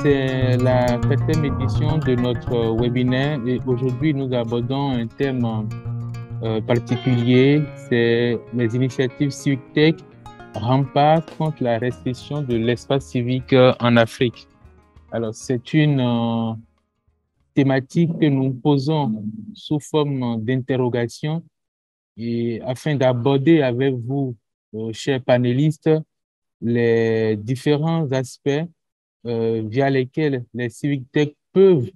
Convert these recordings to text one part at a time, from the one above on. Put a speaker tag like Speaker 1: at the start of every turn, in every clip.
Speaker 1: c'est la quatrième édition de notre webinaire et aujourd'hui nous abordons un thème particulier, c'est les initiatives Civic Tech, rempart contre la restriction de l'espace civique en Afrique. Alors c'est une thématique que nous posons sous forme d'interrogation et afin d'aborder avec vous, chers panélistes, les différents aspects via lesquels les civic tech peuvent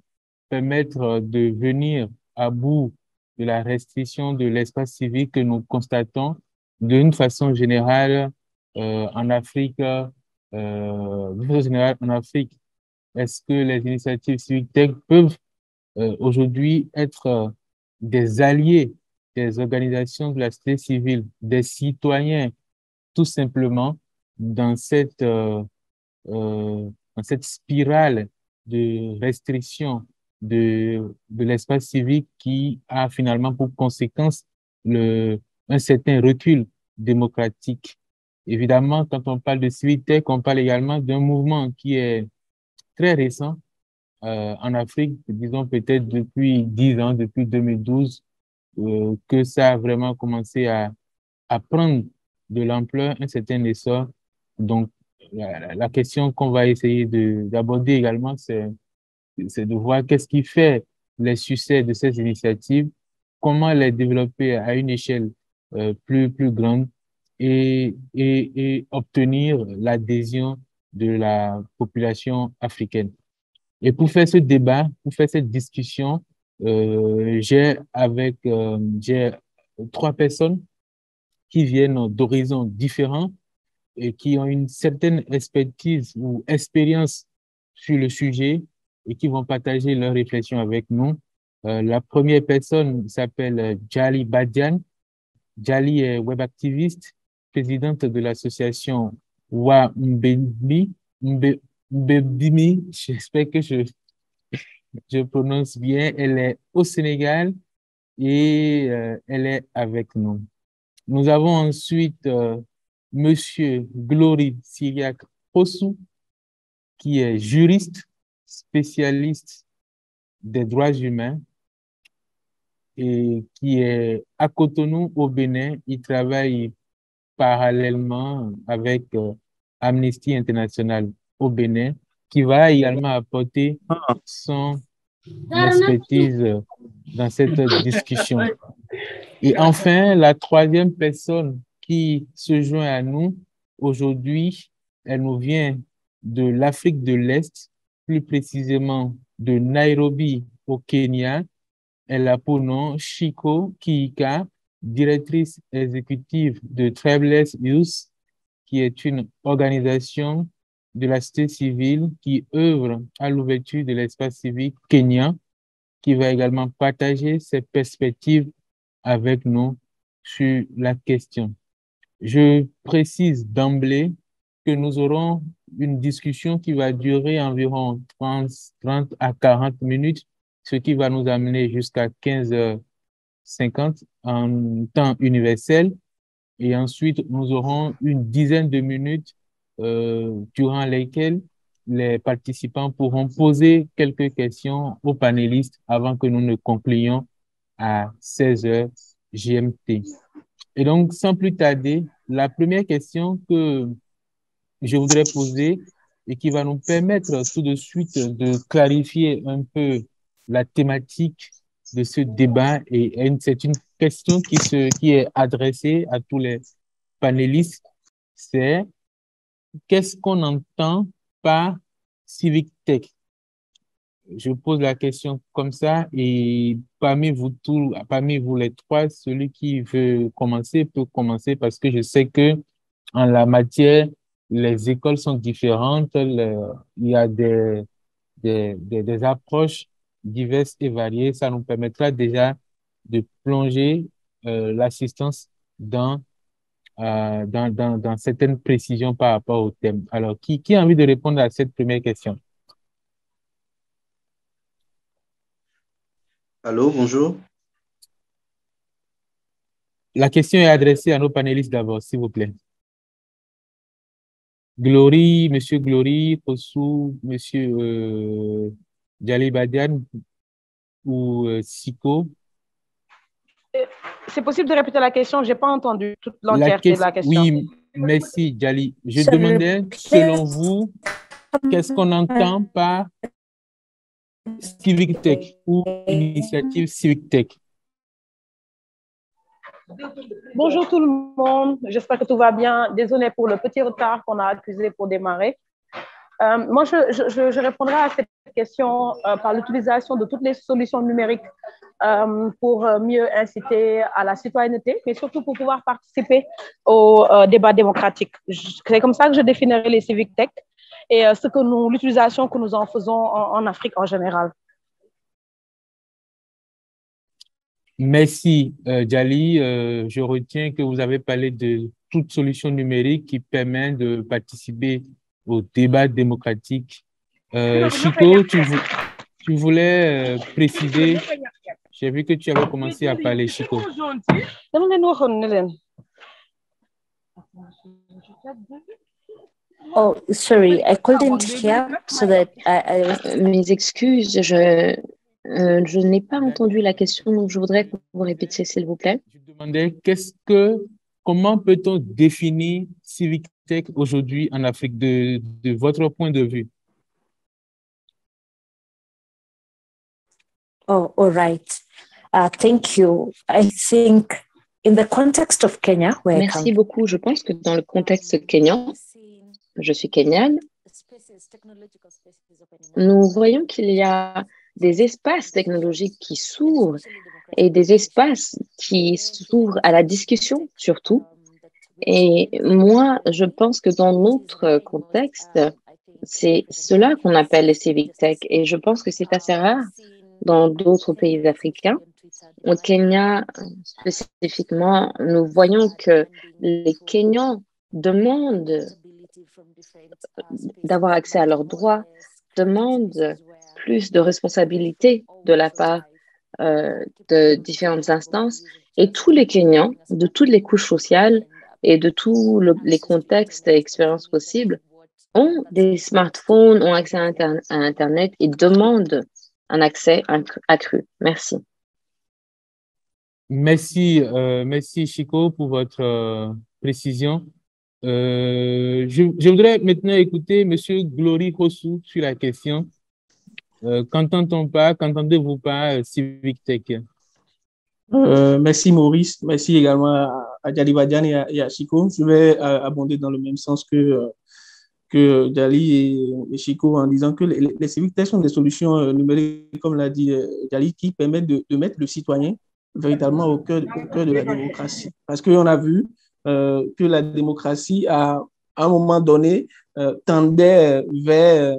Speaker 1: permettre de venir à bout de la restriction de l'espace civique que nous constatons d'une façon générale en Afrique. D'une façon générale en Afrique, est-ce que les initiatives civic tech peuvent aujourd'hui être des alliés des organisations de la société civile, des citoyens, tout simplement, dans dans cette spirale de restriction de l'espace civique qui a finalement pour conséquence un certain recul démocratique. Évidemment, quand on parle de Civitech, on parle également d'un mouvement qui est très récent en Afrique, disons peut-être depuis 10 ans, depuis 2012, que ça a vraiment commencé à prendre de l'ampleur, un certain essor. Donc, la question qu'on va essayer d'aborder également, c'est de voir qu'est-ce qui fait les succès de ces initiatives, comment les développer à une échelle plus grande et obtenir l'adhésion de la population africaine. Et pour faire ce débat, pour faire cette discussion, j'ai trois personnes qui viennent d'horizons différents et qui ont une certaine expertise ou expérience sur le sujet et qui vont partager leurs réflexions avec nous. La première personne s'appelle Jali Badian. Jali est web activiste, présidente de l'association Wa Mbemi. Mbemi, j'espère que je prononce bien. Elle est au Sénégal et elle est avec nous. Nous avons ensuite Monsieur Glory Syriac Possou, qui est juriste, spécialiste des droits humains et qui est à Cotonou au Bénin. Il travaille parallèlement avec Amnesty International au Bénin, qui va également apporter son expertise dans cette discussion. Et enfin, la troisième personne qui se joint à nous aujourd'hui, elle nous vient de l'Afrique de l'Est, plus précisément de Nairobi au Kenya. Elle a pour nom Shiko Kiika, directrice exécutive de Tribeless Youth, qui est une organisation de la société civile qui œuvre à l'ouverture de l'espace civique kenyan, qui va également partager ses perspectives avec nous sur la question. Je précise d'emblée que nous aurons une discussion qui va durer environ 30 à 40 minutes, ce qui va nous amener jusqu'à 15h50 en temps universel. Et ensuite, nous aurons une dizaine de minutes durant lesquelles les participants pourront poser quelques questions aux panélistes avant que nous ne concluions à 16h GMT. Et donc, sans plus tarder, la première question que je voudrais poser et qui va nous permettre tout de suite de clarifier un peu la thématique de ce débat, et c'est une question qui est adressée à tous les panélistes, c'est qu'est-ce qu'on entend par civic tech? Je pose la question comme ça et parmi vous les trois, celui qui veut commencer peut commencer parce que je sais que en la matière, les écoles sont différentes, il y a des approches diverses et variées. Ça nous permettra déjà de plonger l'assistance dans certaines précisions par rapport au thème. Alors, qui a envie de répondre à cette première question?
Speaker 2: Allô, bonjour.
Speaker 1: La question est adressée à nos panélistes d'abord, s'il vous plaît. Glory, Monsieur Glory, Kossou, Monsieur Djali Badian ou Siko.
Speaker 2: C'est possible de répéter la question? Je n'ai pas entendu toute
Speaker 1: La
Speaker 2: l'entièreté de
Speaker 1: question,
Speaker 2: la question.
Speaker 1: oui, merci Djali. Je
Speaker 3: S'il vous
Speaker 1: demandais, selon
Speaker 3: plaît.
Speaker 1: vous, qu'est-ce qu'on entend par Civic Tech ou initiative Civic Tech?
Speaker 2: Bonjour tout le monde, j'espère que tout va bien. Désolée pour le petit retard qu'on a accusé pour démarrer. Moi, je répondrai à cette question par l'utilisation de toutes les solutions numériques pour mieux inciter à la citoyenneté, mais surtout pour pouvoir participer au débat démocratique. C'est comme ça que je définirai les civic tech et l'utilisation que nous en faisons en Afrique en général.
Speaker 1: Merci, Djali. Je retiens que vous avez parlé de toute solution numérique qui permet de participer au débat démocratique. Chico, tu voulais préciser, j'ai vu que tu avais commencé à parler, Chico.
Speaker 3: Oh, sorry, I couldn't hear, so that I was...
Speaker 4: Mes excuses, je n'ai pas entendu la question, donc je voudrais que vous répétiez, s'il vous plaît.
Speaker 1: Je demandais comment peut-on définir Civic Tech aujourd'hui en Afrique de votre point de vue?
Speaker 3: Oh, all right. Thank you. I think in the context of Kenya, where
Speaker 4: Merci beaucoup. Je pense que dans le contexte kényan, je suis kenyane, nous voyons qu'il y a des espaces technologiques qui s'ouvrent et des espaces qui s'ouvrent à la discussion surtout. Et moi, je pense que dans notre contexte, c'est cela qu'on appelle les civic tech. Et je pense que c'est assez rare dans d'autres pays africains. Au Kenya, spécifiquement, nous voyons que les Kenyans demandent d'avoir accès à leurs droits, demandent plus de responsabilités de la part de différentes instances. Et tous les Kenyans, de toutes les couches sociales et de tous les contextes et expériences possibles, ont des smartphones, ont accès à Internet et demandent un accès accru. Merci.
Speaker 1: Merci Chico pour votre précision. Je voudrais maintenant écouter Monsieur Glory Kossou sur la question. Qu'entendez-vous par Civic Tech?
Speaker 5: Merci Maurice, merci également à Djali Badian et à Chico. Je vais abonder dans le même sens que Djali et Chico en disant que les civic tech sont des solutions numériques, comme l'a dit Djali, qui permettent de mettre le citoyen véritablement au cœur de la démocratie. Parce qu'on a vu que la démocratie, à un moment donné, tendait vers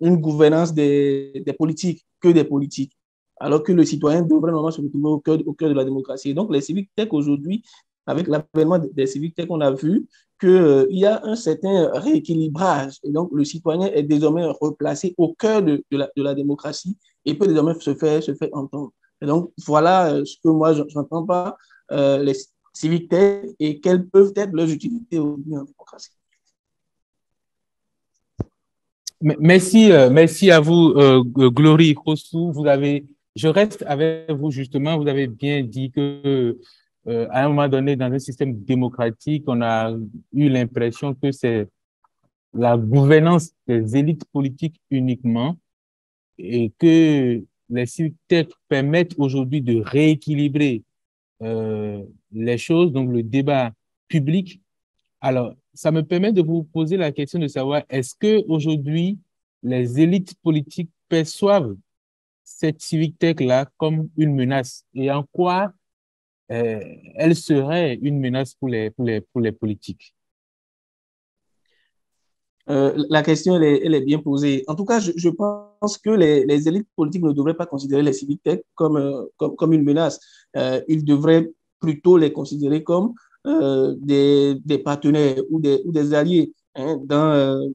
Speaker 5: une gouvernance des politiques, que des politiques, alors que le citoyen devrait normalement se retrouver au cœur de la démocratie. Et donc, les civic tech aujourd'hui, avec l'avènement des civic tech, on a vu qu'il y a un certain rééquilibrage. Et donc, le citoyen est désormais replacé au cœur de la démocratie et peut désormais se faire entendre. Et donc, voilà ce que moi, je n'entends pas les civic tech et quelles peuvent être leurs utilités aujourd'hui en démocratie.
Speaker 1: Merci à vous, Glory Kossou. Je reste avec vous justement. Vous avez bien dit que à un moment donné, dans un système démocratique, on a eu l'impression que c'est la gouvernance des élites politiques uniquement et que les civic tech permettent aujourd'hui de rééquilibrer les choses, donc le débat public. Alors, ça me permet de vous poser la question de savoir, est-ce qu'aujourd'hui, les élites politiques perçoivent cette civic tech-là comme une menace et en quoi elle serait une menace pour les politiques?
Speaker 5: La question, elle est bien posée. En tout cas, je pense que les élites politiques ne devraient pas considérer les civic tech comme une menace. Ils devraient plutôt les considérer comme des partenaires ou des alliés dans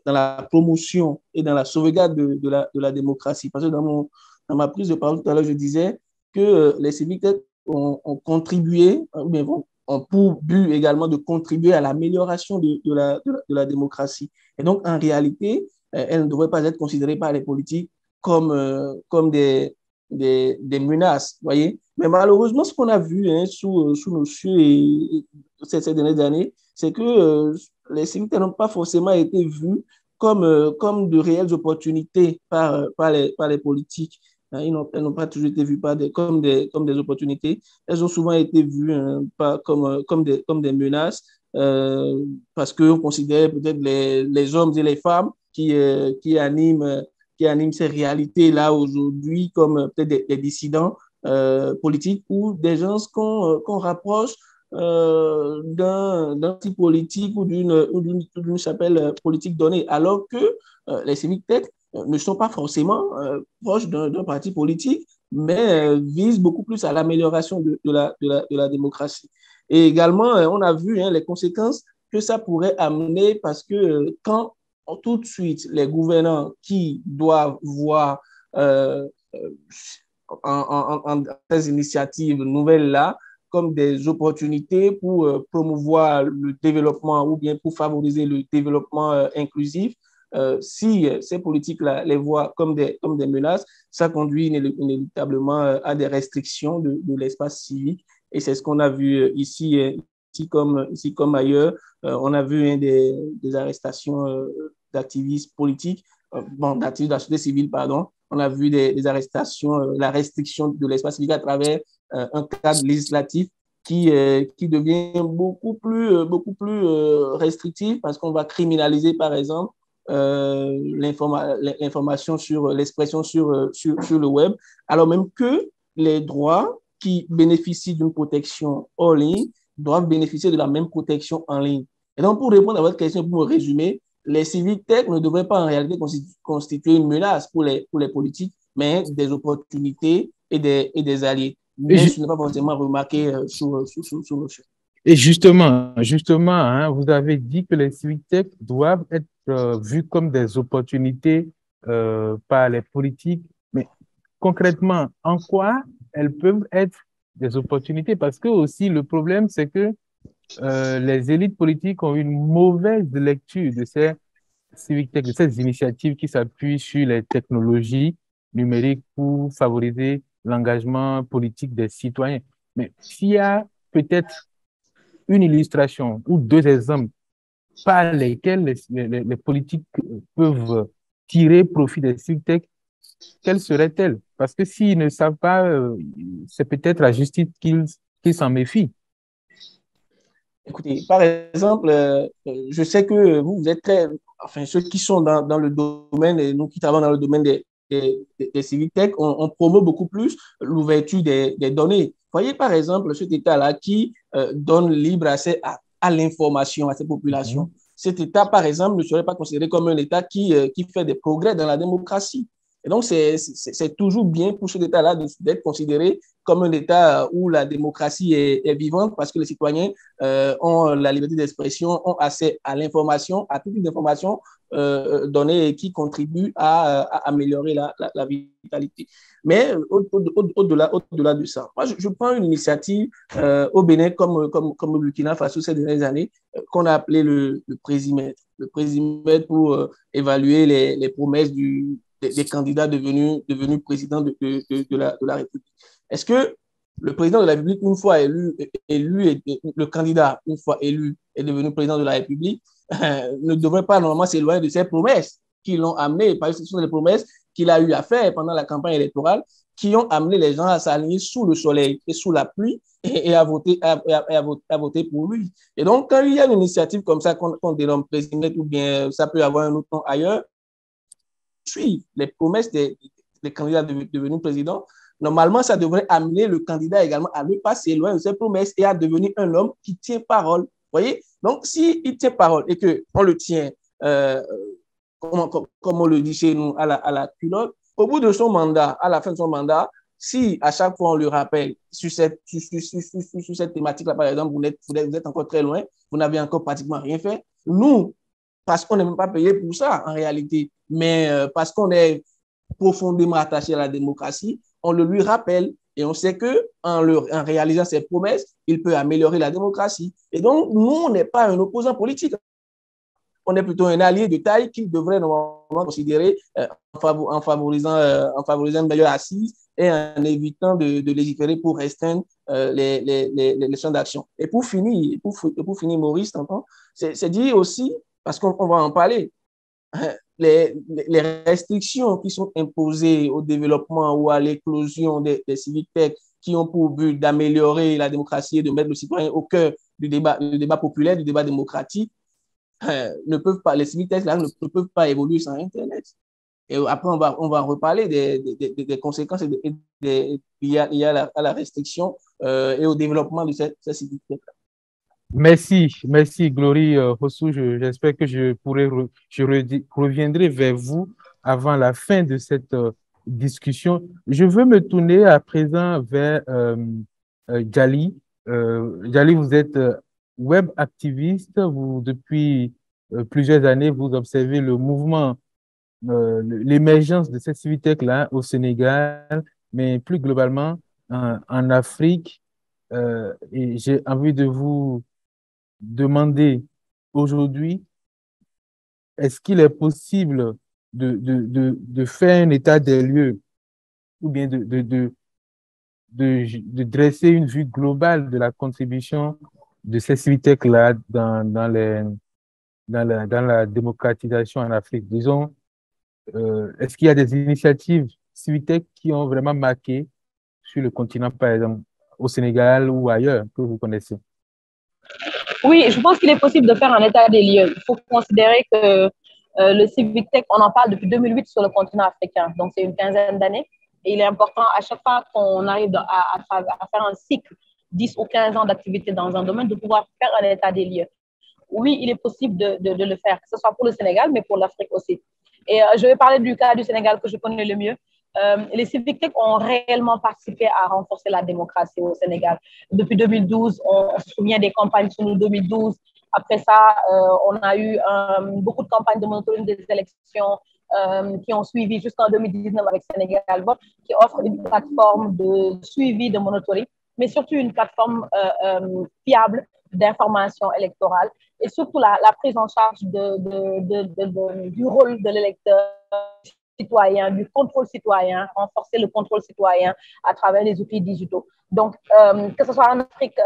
Speaker 5: la promotion et dans la sauvegarde de la démocratie. Parce que dans ma prise de parole tout à l'heure, je disais que les civic tech ont contribué, ou bien vont ont pour but également de contribuer à l'amélioration de la démocratie. Et donc, en réalité, elles ne devraient pas être considérées par les politiques comme des menaces, voyez. Mais malheureusement, ce qu'on a vu sous nos cieux ces dernières années, c'est que les civiques n'ont pas forcément été vus comme de réelles opportunités par les politiques. Elles n'ont pas toujours été vues comme des opportunités. Elles ont souvent été vues comme des menaces parce qu'on considère peut-être les hommes et les femmes qui animent ces réalités-là aujourd'hui comme peut-être des dissidents politiques ou des gens qu'on rapproche d'un type politique ou d'une chapelle politique donnée, alors que les civic tech ne sont pas forcément proches d'un parti politique, mais visent beaucoup plus à l'amélioration de la démocratie. Et également, on a vu les conséquences que ça pourrait amener parce que quand tout de suite les gouvernants qui doivent voir en ces initiatives nouvelles-là comme des opportunités pour promouvoir le développement ou bien pour favoriser le développement inclusif. Si ces politiques-là les voient comme des menaces, ça conduit inéluctablement à des restrictions de l'espace civique. Et c'est ce qu'on a vu ici comme ailleurs. On a vu des arrestations d'activistes politiques, d'activistes de la société civile, pardon. On a vu des arrestations, la restriction de l'espace civique à travers un cadre législatif qui devient beaucoup plus restrictif parce qu'on va criminaliser, par exemple, l'information sur l'expression sur le web, alors même que les droits qui bénéficient d'une protection hors ligne doivent bénéficier de la même protection en ligne. Et donc, pour répondre à votre question, pour me résumer, les civic tech ne devraient pas en réalité constituer une menace pour les politiques, mais des opportunités et des alliés. Mais je n'ai pas forcément remarqué sur le sujet.
Speaker 1: Et justement, hein, vous avez dit que les civic tech doivent être vus comme des opportunités par les politiques, mais concrètement, en quoi elles peuvent être des opportunités? Parce que aussi, le problème, c'est que les élites politiques ont une mauvaise lecture de ces civic tech, de ces initiatives qui s'appuient sur les technologies numériques pour favoriser l'engagement politique des citoyens. Mais s'il y a peut-être une illustration ou deux exemples par lesquels les politiques peuvent tirer profit des civic tech, quelle serait-elle? Parce que s'ils ne savent pas, c'est peut-être la justice qu'ils s'en méfient.
Speaker 5: Écoutez, par exemple, je sais que vous êtes ceux qui sont dans le domaine, et nous qui travaillons dans le domaine des civic tech, on promeut beaucoup plus l'ouverture des données. Voyez, par exemple, cet État-là qui donne libre accès à l'information à ces populations. Cet État, par exemple, ne serait pas considéré comme un État qui fait des progrès dans la démocratie. Et donc, c'est toujours bien pour cet État-là d'être considéré comme un État où la démocratie est vivante parce que les citoyens ont la liberté d'expression, ont accès à l'information, à toute information donnée qui contribue à améliorer la vitalité. Mais au-delà de ça, moi, je prends une initiative au Bénin comme au Burkina Faso ces dernières années qu'on a appelé le Présimètre. Le Présimètre pour évaluer les promesses des candidats devenus présidents de la République. Est-ce que le président de la République, une fois élu le candidat, une fois élu, est devenu président de la République, ne devrait pas normalement s'éloigner de ces promesses qui l'ont amené, parce que ce sont des promesses qu'il a eu à faire pendant la campagne électorale, qui ont amené les gens à s'aligner sous le soleil et sous la pluie et à voter pour lui. Et donc, quand il y a une initiative comme ça qu'on dénomme président, ou bien ça peut avoir un autre nom ailleurs, suivre les promesses des candidats devenus présidents, normalement, ça devrait amener le candidat également à ne pas s'éloigner de ses promesses et à devenir un homme qui tient parole. Vous voyez? Donc, s'il tient parole et qu'on le tient, comme on le dit chez nous, à la culotte, au bout de son mandat, à la fin de son mandat, si à chaque fois on le rappelle sur cette thématique-là, par exemple, vous êtes encore très loin, vous n'avez encore pratiquement rien fait, nous, parce qu'on n'est même pas payé pour ça en réalité, mais parce qu'on est profondément attaché à la démocratie, on le lui rappelle Et on sait qu'en réalisant ces promesses, il peut améliorer la démocratie. Et donc, nous, on n'est pas un opposant politique. On est plutôt un allié de taille qu'il devrait normalement considérer en favorisant une meilleure assise et en évitant de légiférer pour restreindre les champs d'action. Et pour finir, Maurice, c'est dit aussi, parce qu'on va en parler, les restrictions qui sont imposées au développement ou à l'éclosion des civic tech qui ont pour but d'améliorer la démocratie et de mettre le citoyen au cœur du débat populaire, du débat démocratique, les civic tech là ne peuvent pas évoluer sans Internet. Et après, on va reparler des conséquences liées à la restriction et au développement de ces civic tech là.
Speaker 1: Merci, Glory Rossou. J'espère que je reviendrai vers vous avant la fin de cette discussion. Je veux me tourner à présent vers Djali. Djali, vous êtes web activiste. Depuis plusieurs années, vous observez le mouvement, l'émergence de cette civic tech-là au Sénégal, mais plus globalement en Afrique. Et j'ai envie de vous demander aujourd'hui, est-ce qu'il est possible de faire un état des lieux ou bien de dresser une vue globale de la contribution de ces civic tech-là dans la démocratisation en Afrique? Disons, est-ce qu'il y a des initiatives civic tech qui ont vraiment marqué sur le continent, par exemple, au Sénégal ou ailleurs, que vous connaissez?
Speaker 2: Oui, je pense qu'il est possible de faire un état des lieux. Il faut considérer que le civic tech, on en parle depuis 2008 sur le continent africain, donc c'est une quinzaine d'années. Et il est important à chaque fois qu'on arrive à faire un cycle, 10 ou 15 ans d'activité dans un domaine, de pouvoir faire un état des lieux. Oui, il est possible de le faire, que ce soit pour le Sénégal, mais pour l'Afrique aussi. Et je vais parler du cas du Sénégal que je connais le mieux. Les civic tech ont réellement participé à renforcer la démocratie au Sénégal. Depuis 2012, on se souvient des campagnes sur nous 2012. Après ça, on a eu beaucoup de campagnes de monitoring des élections qui ont suivi jusqu'en 2019 avec Sénégal Vote, qui offre une plateforme de suivi de monitoring, mais surtout une plateforme fiable d'information électorale et surtout la prise en charge du rôle de l'électeur citoyen, du contrôle citoyen, renforcer le contrôle citoyen à travers les outils digitaux. Donc, que ce soit en Afrique,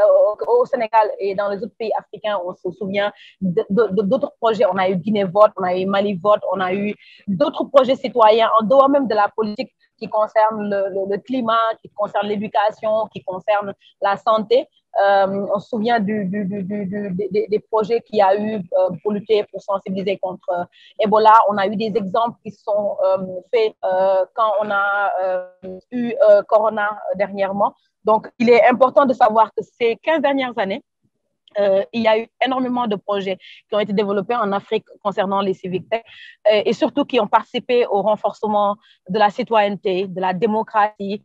Speaker 2: au Sénégal et dans les autres pays africains, on se souvient d'autres projets. On a eu Guinée Vote, on a eu Mali Vote, on a eu d'autres projets citoyens en dehors même de la politique qui concernent le climat, qui concernent l'éducation, qui concernent la santé. On se souvient des projets qu'il y a eu pour lutter, pour sensibiliser contre Ebola. On a eu des exemples qui sont faits quand on a eu Corona dernièrement. Donc, il est important de savoir que ces 15 dernières années, il y a eu énormément de projets qui ont été développés en Afrique concernant les civic tech et surtout qui ont participé au renforcement de la citoyenneté, de la démocratie,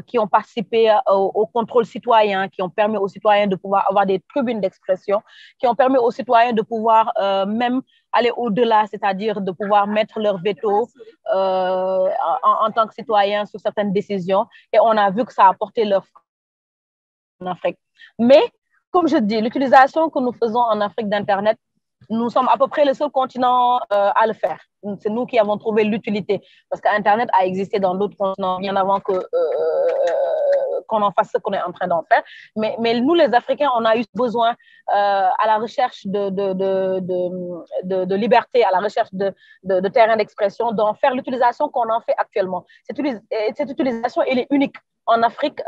Speaker 2: qui ont participé au contrôle citoyen, qui ont permis aux citoyens de pouvoir avoir des tribunes d'expression, qui ont permis aux citoyens de pouvoir même aller au-delà, c'est-à-dire de pouvoir mettre leur veto en tant que citoyen sur certaines décisions. Et on a vu que ça a apporté leur fruit en Afrique. Mais comme je dis, l'utilisation que nous faisons en Afrique d'Internet, nous sommes à peu près le seul continent à le faire. C'est nous qui avons trouvé l'utilité. Parce qu'Internet a existé dans d'autres continents bien avant qu'on en fasse ce qu'on est en train d'en faire. Mais nous, les Africains, on a eu besoin à la recherche de liberté, à la recherche de terrain d'expression, d'en faire l'utilisation qu'on en fait actuellement. Cette utilisation, elle est unique en Afrique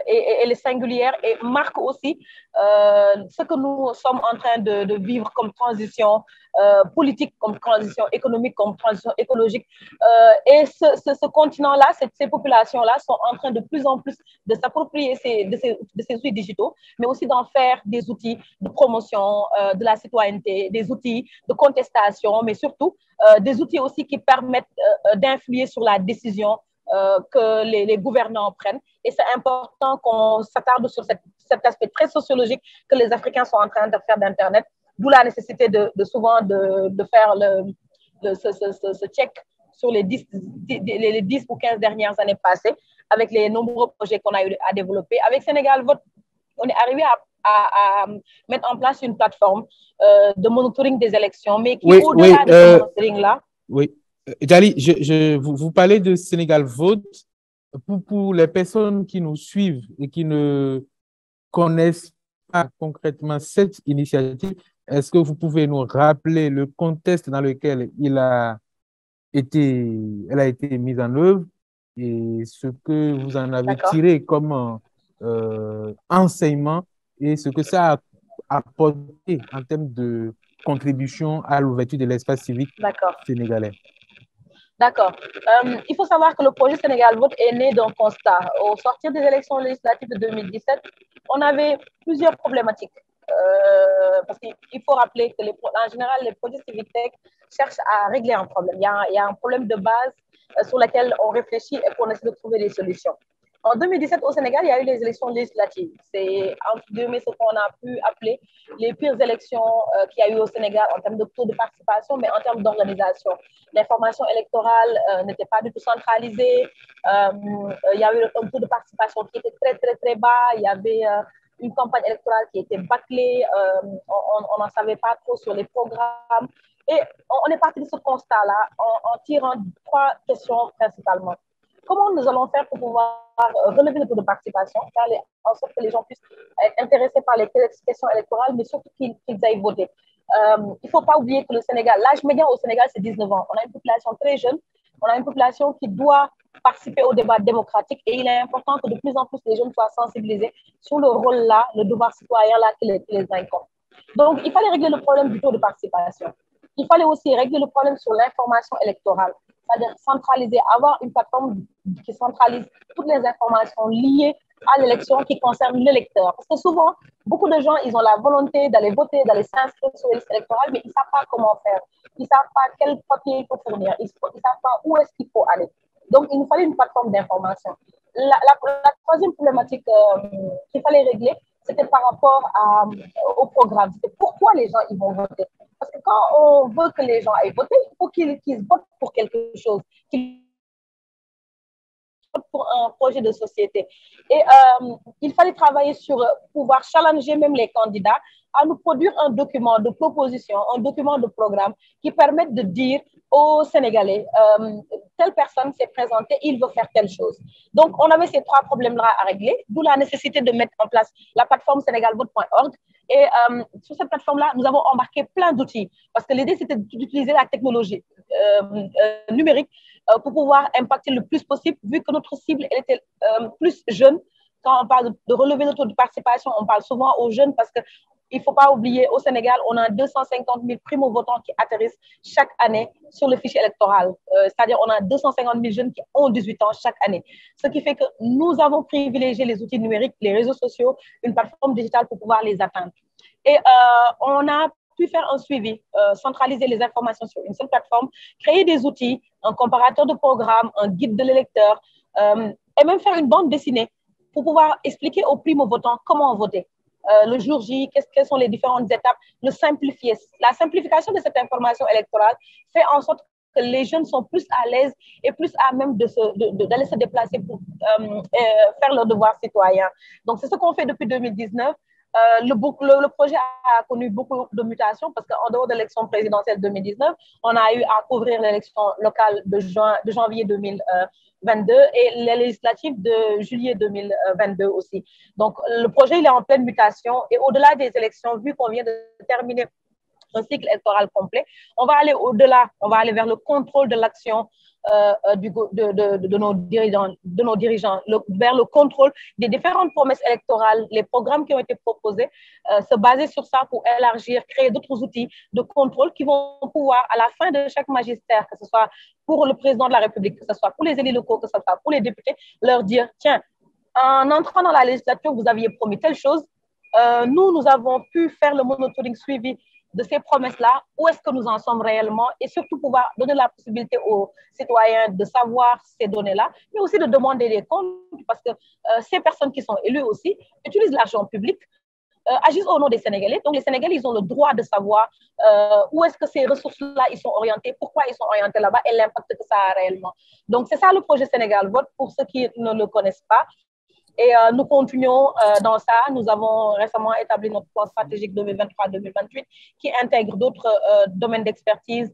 Speaker 2: et elle est singulière et marque aussi ce que nous sommes en train de vivre comme transition politique, comme transition économique, comme transition écologique. Et ce continent-là, ces populations-là sont en train de plus en plus de s'approprier de ces outils digitaux, mais aussi d'en faire des outils de promotion de la citoyenneté, des outils de contestation, mais surtout des outils aussi qui permettent d'influer sur la décision que les gouvernants prennent. Et c'est important qu'on s'attarde sur cet aspect très sociologique que les Africains sont en train de faire d'Internet, d'où la nécessité souvent de faire ce check sur les 10 ou 15 dernières années passées, avec les nombreux projets qu'on a eu à développer. Avec Sénégal Vote, on est arrivé à mettre en place une plateforme de monitoring des élections, mais qui, au-delà de ce monitoring-là...
Speaker 1: Oui, Djali, vous parlez de Sénégal Vote. Pour les personnes qui nous suivent et qui ne connaissent pas concrètement cette initiative, est-ce que vous pouvez nous rappeler le contexte dans lequel elle a été mise en œuvre et ce que vous en avez tiré comme enseignement et ce que ça a apporté en termes de contribution à l'ouverture de l'espace civique sénégalais?
Speaker 2: D'accord. Il faut savoir que le projet Sénégal Vote est né d'un constat. Au sortir des élections législatives de 2017, on avait plusieurs problématiques. Parce qu'il faut rappeler que en général, les projets civiques tech cherchent à régler un problème. Il y a un problème de base sur lequel on réfléchit et qu'on essaie de trouver des solutions. En 2017, au Sénégal, il y a eu les élections législatives. C'est entre guillemets ce qu'on a pu appeler les pires élections qu'il y a eu au Sénégal en termes de taux de participation, mais en termes d'organisation. L'information électorale n'était pas du tout centralisée. Il y avait un taux de participation qui était très, très, très bas. Il y avait une campagne électorale qui était bâclée. On n'en savait pas trop sur les programmes. Et on est parti de ce constat-là en tirant 3 questions principalement. Comment nous allons faire pour pouvoir relever le taux de participation, faire en sorte que les gens puissent être intéressés par les questions électorales, mais surtout qu'ils aillent voter. Il ne faut pas oublier que le Sénégal, l'âge médian au Sénégal, c'est 19 ans. On a une population très jeune, on a une population qui doit participer au débat démocratique et il est important que de plus en plus les jeunes soient sensibilisés sur le rôle-là, le devoir citoyen-là qui les incombe. Donc, il fallait régler le problème du taux de participation. Il fallait aussi régler le problème sur l'information électorale, c'est-à-dire centraliser, avoir une plateforme qui centralise toutes les informations liées à l'élection qui concernent l'électeur. Parce que souvent, beaucoup de gens, ils ont la volonté d'aller voter, d'aller s'inscrire sur les listes électorales, mais ils ne savent pas comment faire. Ils ne savent pas quel papier il faut fournir. Ils ne savent pas où est-ce qu'il faut aller. Donc, il nous fallait une plateforme d'information. La troisième problématique qu'il fallait régler, c'était par rapport au programme. C'était pourquoi les gens ils vont voter. Parce que quand on veut que les gens aillent voter, il faut qu'ils votent pour quelque chose, qu'ils votent pour un projet de société. Et il fallait travailler sur pouvoir challenger même les candidats à nous produire un document de proposition, un document de programme qui permette de dire aux Sénégalais, telle personne s'est présentée, il veut faire telle chose. Donc, on avait ces 3 problèmes-là à régler, d'où la nécessité de mettre en place la plateforme sénégalvote.org. Et sur cette plateforme-là, nous avons embarqué plein d'outils parce que l'idée, c'était d'utiliser la technologie numérique pour pouvoir impacter le plus possible, vu que notre cible elle était plus jeune. Quand on parle de relever le taux de participation, on parle souvent aux jeunes parce que il ne faut pas oublier, au Sénégal, on a 250 000 primo-votants qui atterrissent chaque année sur le fichier électoral. C'est-à-dire on a 250 000 jeunes qui ont 18 ans chaque année. Ce qui fait que nous avons privilégié les outils numériques, les réseaux sociaux, une plateforme digitale pour pouvoir les atteindre. Et on a pu faire un suivi, centraliser les informations sur une seule plateforme, créer des outils, un comparateur de programmes, un guide de l'électeur, et même faire une bande dessinée pour pouvoir expliquer aux primo-votants comment voter. Le jour J, quelles sont les différentes étapes, le simplifier. La simplification de cette information électorale fait en sorte que les jeunes sont plus à l'aise et plus à même d'aller se déplacer pour faire leur devoir citoyen. Donc, c'est ce qu'on fait depuis 2019. Le projet a connu beaucoup de mutations parce qu'en dehors de l'élection présidentielle 2019, on a eu à couvrir l'élection locale de janvier 2022 et les législatives de juillet 2022 aussi. Donc, le projet il est en pleine mutation et au-delà des élections, vu qu'on vient de terminer un cycle électoral complet, on va aller au-delà, on va aller vers le contrôle de l'action de nos dirigeants, vers le contrôle des différentes promesses électorales, les programmes qui ont été proposés, se baser sur ça pour élargir, créer d'autres outils de contrôle qui vont pouvoir, à la fin de chaque magistère, que ce soit pour le président de la République, que ce soit pour les élus locaux, que ce soit pour les députés, leur dire, tiens, en entrant dans la législature, vous aviez promis telle chose, nous avons pu faire le monitoring suivi de ces promesses-là, où est-ce que nous en sommes réellement et surtout pouvoir donner la possibilité aux citoyens de savoir ces données-là, mais aussi de demander des comptes parce que ces personnes qui sont élues aussi utilisent l'argent public agissent au nom des Sénégalais. Donc, les Sénégalais, ils ont le droit de savoir où est-ce que ces ressources-là, ils sont orientés, pourquoi ils sont orientés là-bas et l'impact que ça a réellement. Donc, c'est ça le projet Sénégal Vote pour ceux qui ne le connaissent pas. Et nous continuons dans ça. Nous avons récemment établi notre plan stratégique 2023-2028 qui intègre d'autres domaines d'expertise,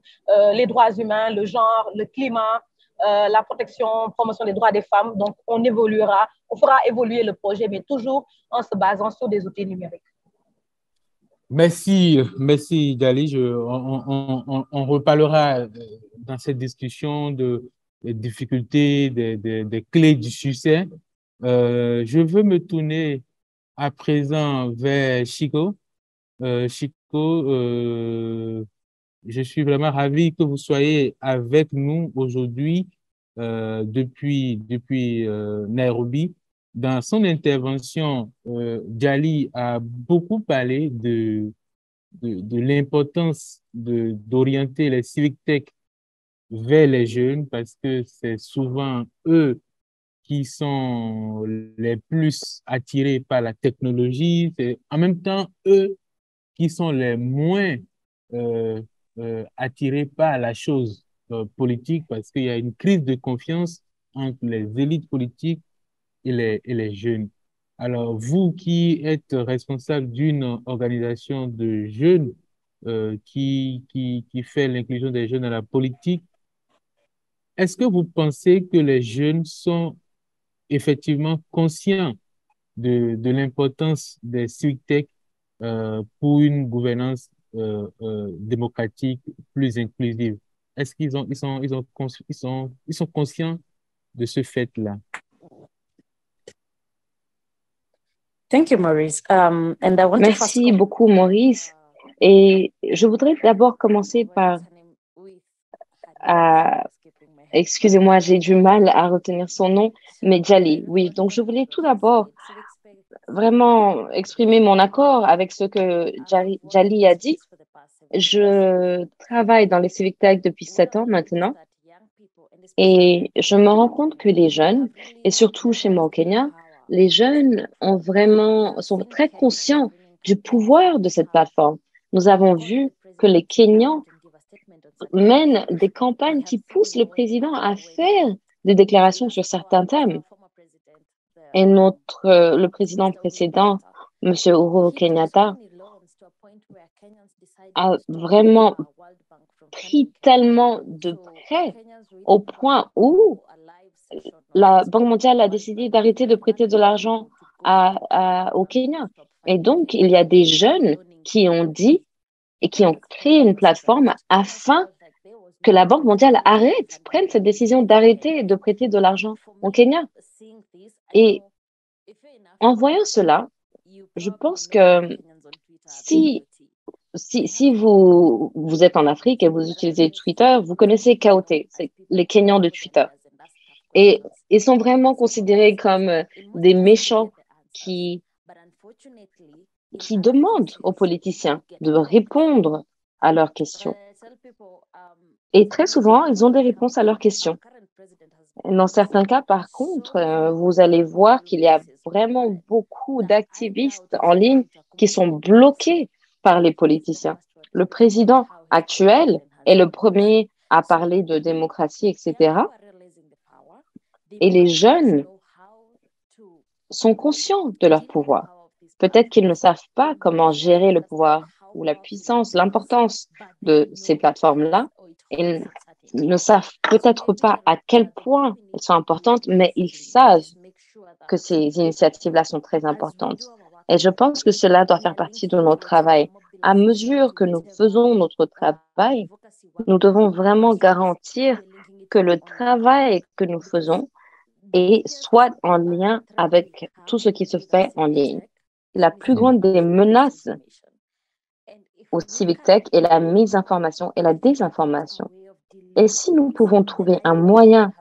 Speaker 2: les droits humains, le genre, le climat, la protection, promotion des droits des femmes. Donc, on fera évoluer le projet, mais toujours en se basant sur des outils numériques.
Speaker 1: Merci, merci Dali. On reparlera dans cette discussion des difficultés, des clés du succès. Je veux me tourner à présent vers Chico. Chico, je suis vraiment ravi que vous soyez avec nous aujourd'hui depuis Nairobi. Dans son intervention, Djali a beaucoup parlé de l'importance d'orienter les civic tech vers les jeunes parce que c'est souvent eux qui sont les plus attirés par la technologie. C'est en même temps eux qui sont les moins euh, attirés par la chose politique parce qu'il y a une crise de confiance entre les élites politiques et les jeunes. Alors, vous qui êtes responsable d'une organisation de jeunes qui fait l'inclusion des jeunes dans la politique, est-ce que vous pensez que les jeunes sont effectivement conscients de l'importance des civic tech pour une gouvernance démocratique plus inclusive? Est-ce qu'ils sont conscients de ce fait-là?
Speaker 3: Thank you, Maurice.
Speaker 4: Merci beaucoup, Maurice. Et je voudrais d'abord commencer par... excusez-moi, j'ai du mal à retenir son nom, mais Djali, oui. Donc, je voulais tout d'abord vraiment exprimer mon accord avec ce que Djali a dit. Je travaille dans les civic tech depuis 7 ans maintenant et je me rends compte que les jeunes, et surtout chez moi au Kenya, les jeunes sont très conscients du pouvoir de cette plateforme. Nous avons vu que les Kenyans mènent des campagnes qui poussent le président à faire des déclarations sur certains thèmes. Et le président précédent, M. Uhuru Kenyatta, a vraiment pris tellement de près au point où la Banque mondiale a décidé d'arrêter de prêter de l'argent au Kenya. Et donc, il y a des jeunes qui ont dit et qui ont créé une plateforme afin que la Banque mondiale prenne cette décision d'arrêter de prêter de l'argent au Kenya. Et en voyant cela, je pense que si vous êtes en Afrique et vous utilisez Twitter, vous connaissez Kaoté, c'est les Kenyans de Twitter. Et ils sont vraiment considérés comme des méchants qui demandent aux politiciens de répondre à leurs questions. Et très souvent, ils ont des réponses à leurs questions. Dans certains cas, par contre, vous allez voir qu'il y a vraiment beaucoup d'activistes en ligne qui sont bloqués par les politiciens. Le président actuel est le premier à parler de démocratie, etc. Et les jeunes sont conscients de leur pouvoir. Peut-être qu'ils ne savent pas comment gérer le pouvoir ou la puissance, l'importance de ces plateformes-là. Ils ne savent peut-être pas à quel point elles sont importantes, mais ils savent que ces initiatives-là sont très importantes. Et je pense que cela doit faire partie de notre travail. À mesure que nous faisons notre travail, nous devons vraiment garantir que le travail que nous faisons soit en lien avec tout ce qui se fait en ligne. La plus grande des menaces au civic tech est la misinformation et la désinformation. Et si nous pouvons trouver un moyen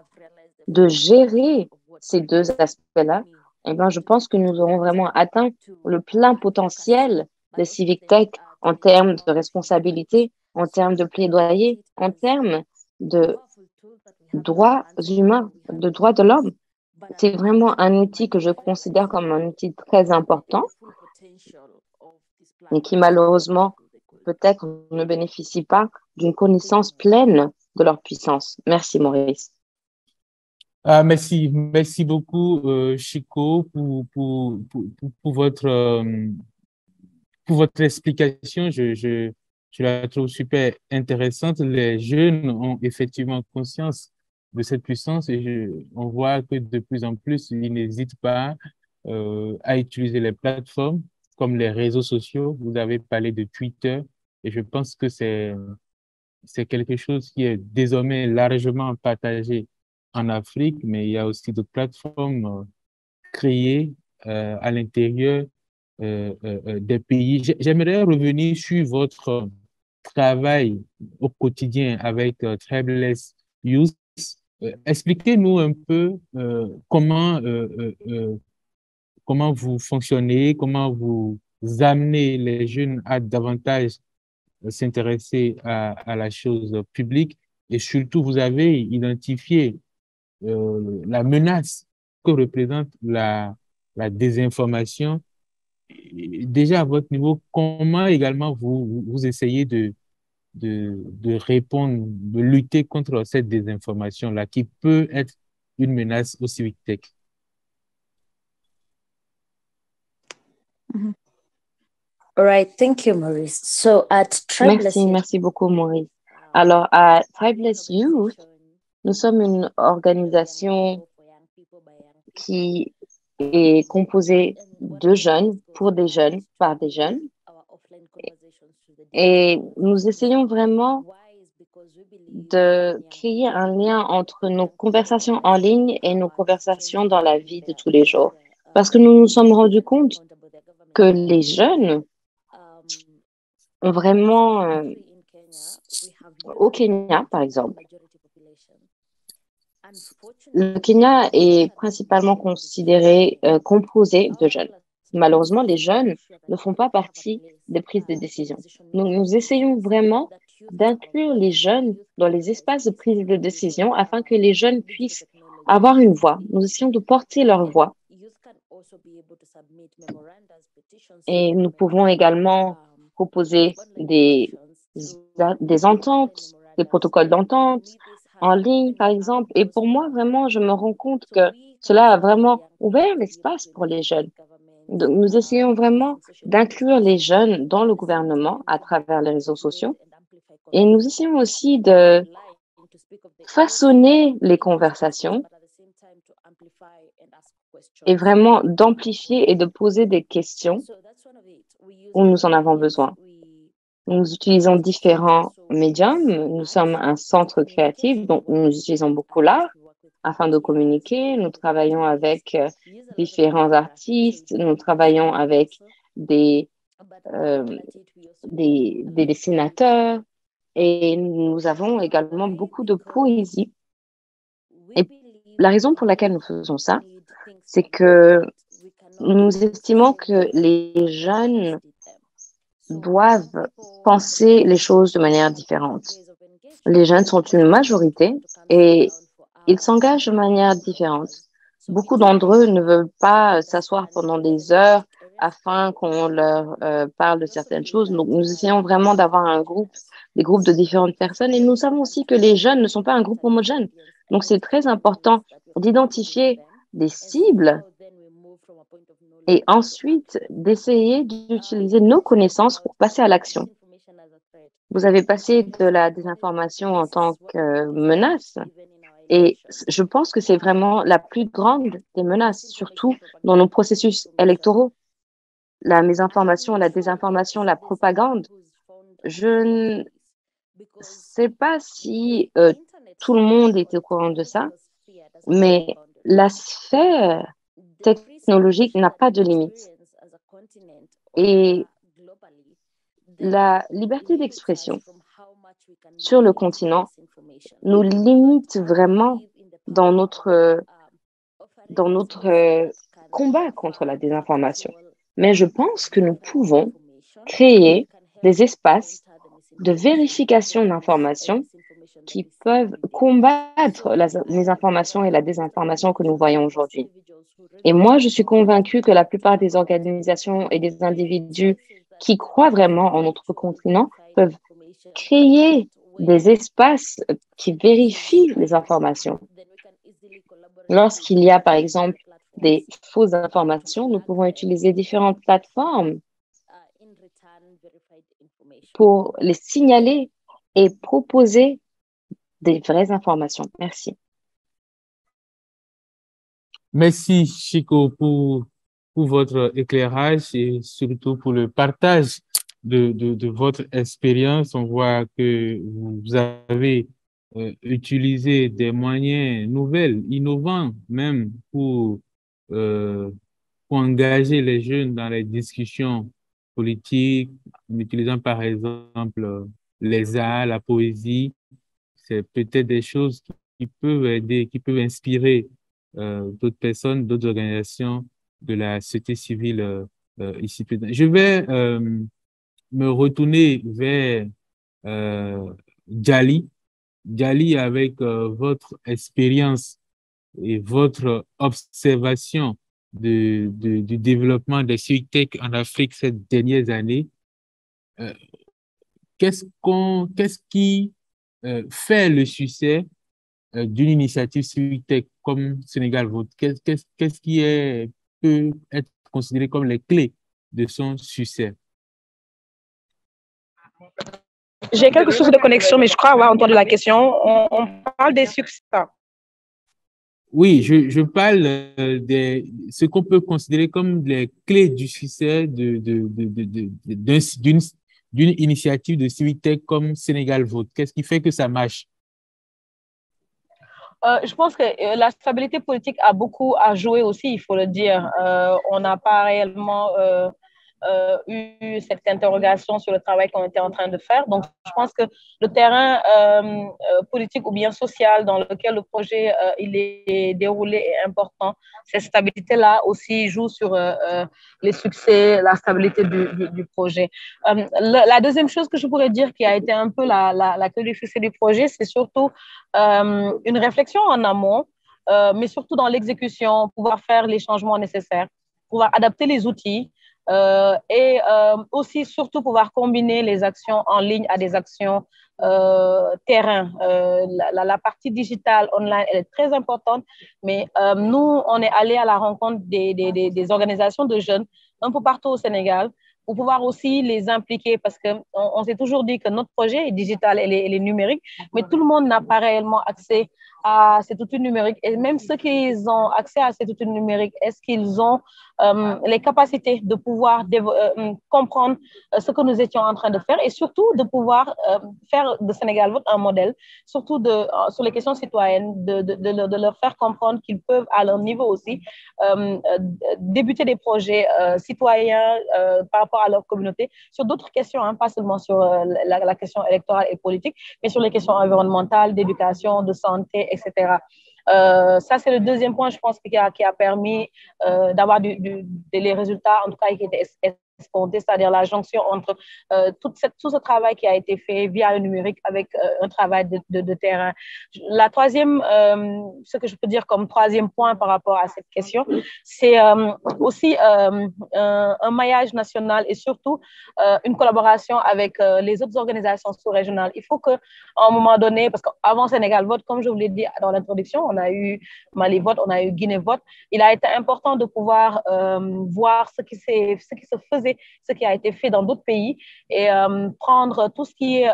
Speaker 4: de gérer ces deux aspects-là, eh bien, je pense que nous aurons vraiment atteint le plein potentiel des civic tech en termes de responsabilité, en termes de plaidoyer, en termes de droits humains, de droits de l'homme. C'est vraiment un outil que je considère comme un outil très important et qui malheureusement peut-être ne bénéficient pas d'une connaissance pleine de leur puissance. Merci Maurice.
Speaker 1: Merci beaucoup, Chico, pour votre explication. Je la trouve super intéressante. Les jeunes ont effectivement conscience de cette puissance et on voit que de plus en plus, ils n'hésitent pas à utiliser les plateformes comme les réseaux sociaux. Vous avez parlé de Twitter et je pense que c'est quelque chose qui est désormais largement partagé en Afrique, mais il y a aussi d'autres plateformes créées à l'intérieur des pays. J'aimerais revenir sur votre travail au quotidien avec Tribeless Youth. Expliquez-nous un peu comment vous fonctionnez, comment vous amenez les jeunes à davantage s'intéresser à la chose publique et surtout, vous avez identifié la menace que représente la désinformation. Et déjà, à votre niveau, comment également vous essayez de répondre, de lutter contre cette désinformation-là qui peut être une menace au civic tech?
Speaker 3: All right, thank you, Maurice. So at Tribeless
Speaker 4: Merci beaucoup, Maurice. Alors, à Tribeless Youth, nous sommes une organisation qui est composée de jeunes, pour des jeunes, par des jeunes. Et nous essayons vraiment de créer un lien entre nos conversations en ligne et nos conversations dans la vie de tous les jours. Parce que nous nous sommes rendus compte que les jeunes ont vraiment, au Kenya, par exemple, le Kenya est principalement considéré composé de jeunes. Malheureusement, les jeunes ne font pas partie des prises de décision. Nous essayons vraiment d'inclure les jeunes dans les espaces de prise de décision afin que les jeunes puissent avoir une voix. Nous essayons de porter leur voix. Et nous pouvons également proposer des ententes, des protocoles d'entente en ligne, par exemple. Et pour moi, vraiment, je me rends compte que cela a vraiment ouvert l'espace pour les jeunes. Donc, nous essayons vraiment d'inclure les jeunes dans le gouvernement à travers les réseaux sociaux. Et nous essayons aussi de façonner les conversations et vraiment d'amplifier et de poser des questions où nous en avons besoin. Nous utilisons différents médiums. Nous sommes un centre créatif, donc nous utilisons beaucoup l'art afin de communiquer. Nous travaillons avec différents artistes. Nous travaillons avec des dessinateurs et nous avons également beaucoup de poésie. Et la raison pour laquelle nous faisons ça, c'est que nous estimons que les jeunes doivent penser les choses de manière différente. Les jeunes sont une majorité et ils s'engagent de manière différente. Beaucoup d'entre eux ne veulent pas s'asseoir pendant des heures afin qu'on leur parle de certaines choses. Donc, nous essayons vraiment d'avoir des groupes de différentes personnes et nous savons aussi que les jeunes ne sont pas un groupe homogène. Donc, c'est très important d'identifier des cibles et ensuite d'essayer d'utiliser nos connaissances pour passer à l'action. Vous avez passé de la désinformation en tant que menace et je pense que c'est vraiment la plus grande des menaces, surtout dans nos processus électoraux. La mésinformation, la désinformation, la propagande. Je ne sais pas si tout le monde est au courant de ça, mais la sphère technologique n'a pas de limite. Et la liberté d'expression sur le continent nous limite vraiment dans notre combat contre la désinformation. Mais je pense que nous pouvons créer des espaces de vérification d'informations qui peuvent combattre les informations et la désinformation que nous voyons aujourd'hui. Et moi, je suis convaincue que la plupart des organisations et des individus qui croient vraiment en notre continent peuvent créer des espaces qui vérifient les informations. Lorsqu'il y a, par exemple, des fausses informations, nous pouvons utiliser différentes plateformes pour les signaler et proposer des vraies informations. Merci.
Speaker 1: Merci, Chico, pour votre éclairage et surtout pour le partage de votre expérience. On voit que vous avez utilisé des moyens nouvelles, innovants même, euh, pour engager les jeunes dans les discussions politiques, en utilisant par exemple les arts, la poésie. C'est peut-être des choses qui peuvent aider, qui peuvent inspirer d'autres personnes, d'autres organisations de la société civile ici présente. Je vais me retourner vers euh, Djali. Djali, avec votre expérience et votre observation du développement des civic tech en Afrique ces dernières années, euh, qu'est-ce qui fait le succès d'une initiative civic tech comme Sénégal Vote? Qu'est-ce qui peut être considéré comme les clés de son succès?
Speaker 2: J'ai quelques sources de connexion, mais je crois avoir entendu la question. On parle des succès.
Speaker 1: Oui, je parle ce qu'on peut considérer comme les clés du succès d'une initiative de civic tech comme Sénégal Vote. Qu'est-ce qui fait que ça marche?
Speaker 2: Je pense que la stabilité politique a beaucoup à jouer aussi, il faut le dire. On n'a pas réellement eu cette interrogation sur le travail qu'on était en train de faire. Donc, je pense que le terrain politique ou bien social dans lequel le projet il est déroulé est important. Cette stabilité-là aussi joue sur les succès, la stabilité du projet. La deuxième chose que je pourrais dire qui a été un peu la clé du succès du projet, c'est surtout une réflexion en amont, mais surtout dans l'exécution, pouvoir faire les changements nécessaires, pouvoir adapter les outils, et aussi surtout pouvoir combiner les actions en ligne à des actions terrain. La partie digitale online, elle est très importante, mais nous, on est allé à la rencontre des organisations de jeunes un peu partout au Sénégal pour pouvoir aussi les impliquer parce qu'on s'est toujours dit que notre projet est digital, elle est numérique, mais tout le monde n'a pas réellement accès à cet outil numérique. Et même ceux qui ont accès à cet outil numérique, est-ce qu'ils ont les capacités de pouvoir comprendre ce que nous étions en train de faire et surtout de pouvoir faire de Sénégal Vote un modèle, surtout sur les questions citoyennes, de leur faire comprendre qu'ils peuvent à leur niveau aussi débuter des projets citoyens par rapport à leur communauté sur d'autres questions, hein, pas seulement sur la question électorale et politique, mais sur les questions environnementales, d'éducation, de santé, etc. Ça, c'est le deuxième point, je pense, qui a permis d'avoir les résultats, en tout cas, qui étaient escomptés, c'est-à-dire la jonction entre tout ce travail qui a été fait via le numérique avec un travail de terrain. La troisième, ce que je peux dire comme troisième point par rapport à cette question, c'est aussi un maillage national et surtout une collaboration avec les autres organisations sous-régionales. Il faut qu'à un moment donné, parce qu'avant Sénégal Vote, comme je vous l'ai dit dans l'introduction, on a eu Mali Vote, on a eu Guinée Vote. Il a été important de pouvoir voir ce qui se faisait, ce qui a été fait dans d'autres pays et prendre tout ce qui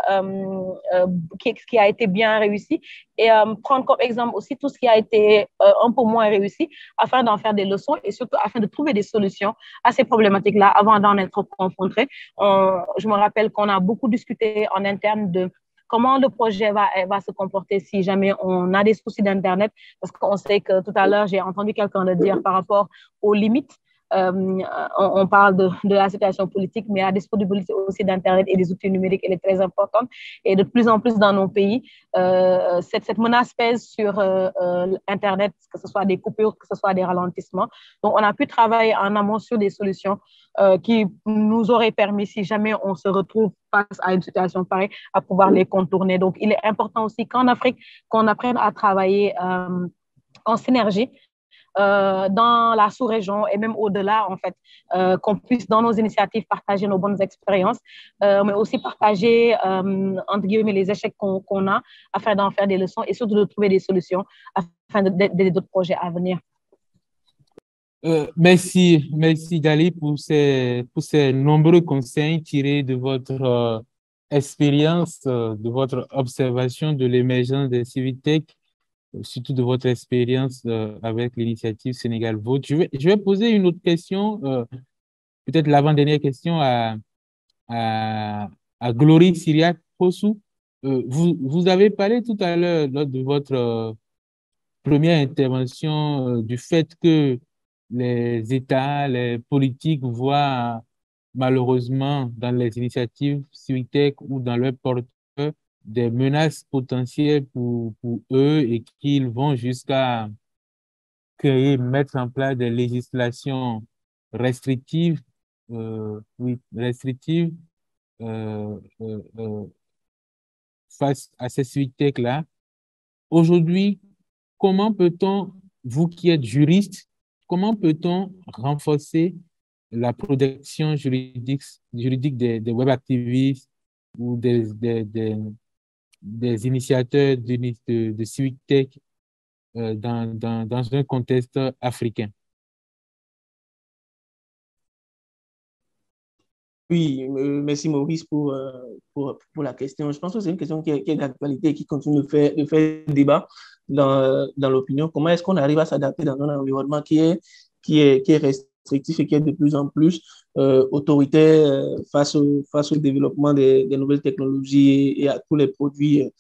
Speaker 2: a été bien réussi et prendre comme exemple aussi tout ce qui a été un peu moins réussi afin d'en faire des leçons et surtout afin de trouver des solutions à ces problématiques-là avant d'en être confrontés. Je me rappelle qu'on a beaucoup discuté en interne de comment le projet va se comporter si jamais on a des soucis d'Internet, parce qu'on sait que tout à l'heure, j'ai entendu quelqu'un le dire par rapport aux limites. On parle de la situation politique, mais la disponibilité aussi d'Internet et des outils numériques, elle est très importante. Et de plus en plus dans nos pays, cette menace pèse sur Internet, que ce soit des coupures, que ce soit des ralentissements. Donc, on a pu travailler en amont sur des solutions qui nous auraient permis, si jamais on se retrouve face à une situation pareille, à pouvoir les contourner. Donc, il est important aussi qu'en Afrique, qu'on apprenne à travailler en synergie dans la sous-région et même au-delà, en fait, qu'on puisse, dans nos initiatives, partager nos bonnes expériences, mais aussi partager, entre guillemets, les échecs qu'on a, afin d'en faire des leçons et surtout de trouver des solutions afin d'aider d'autres projets à venir.
Speaker 1: Merci Dali pour ces nombreux conseils tirés de votre expérience, de votre observation de l'émergence des civic tech, surtout de votre expérience avec l'initiative Sénégal Vote. Je vais poser une autre question, peut-être l'avant-dernière question à, à Glory Syriac Fossou. Vous avez parlé tout à l'heure lors de votre première intervention du fait que les États, les politiques voient malheureusement dans les initiatives civic tech ou dans leur portefeuille des menaces potentielles pour eux et qu'ils vont jusqu'à créer, mettre en place des législations restrictives, oui, restrictives face à ces civic tech-là. Aujourd'hui, comment peut-on, vous qui êtes juriste, comment peut-on renforcer la protection juridique des web activistes ou des initiateurs de civic tech dans un contexte africain?
Speaker 5: Oui, merci Maurice pour la question. Je pense que c'est une question qui est d'actualité et qui continue de faire débat dans l'opinion. Comment est-ce qu'on arrive à s'adapter dans un environnement qui est restrictif et qui est de plus en plus autoritaire face au développement des nouvelles technologies et à tous les produits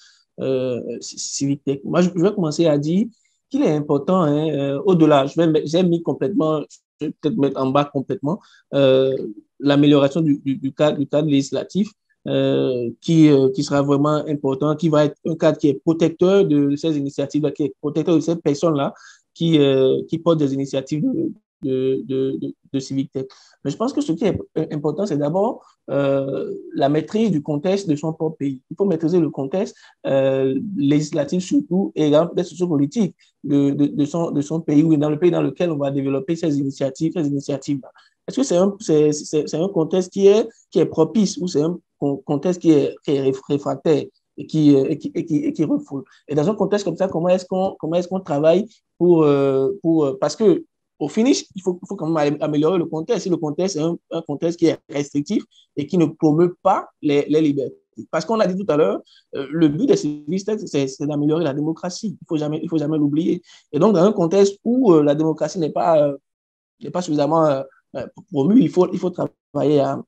Speaker 5: civic tech. Moi, je vais commencer à dire qu'il est important, hein, au-delà, j'ai mis complètement, je vais peut-être mettre en bas complètement, l'amélioration du cadre législatif qui sera vraiment important, qui va être un cadre qui est protecteur de ces initiatives, qui est protecteur de ces personnes-là qui portent des initiatives de civic tech. Mais je pense que ce qui est important, c'est d'abord la maîtrise du contexte de son propre pays. Il faut maîtriser le contexte législatif surtout et des sociopolitiques de son pays ou dans le pays dans lequel on va développer ces initiatives-là. Est-ce que c'est un contexte qui est propice ou c'est un contexte qui est réfractaire et qui refoule? Et dans un contexte comme ça, comment est-ce qu'on travaille parce que au finish, il faut quand même améliorer le contexte. Si le contexte est un contexte qui est restrictif et qui ne promeut pas les libertés. Parce qu'on a dit tout à l'heure, le but des civic tech, c'est d'améliorer la démocratie. Il faut jamais l'oublier. Et donc, dans un contexte où la démocratie n'est pas suffisamment promue, il faut travailler à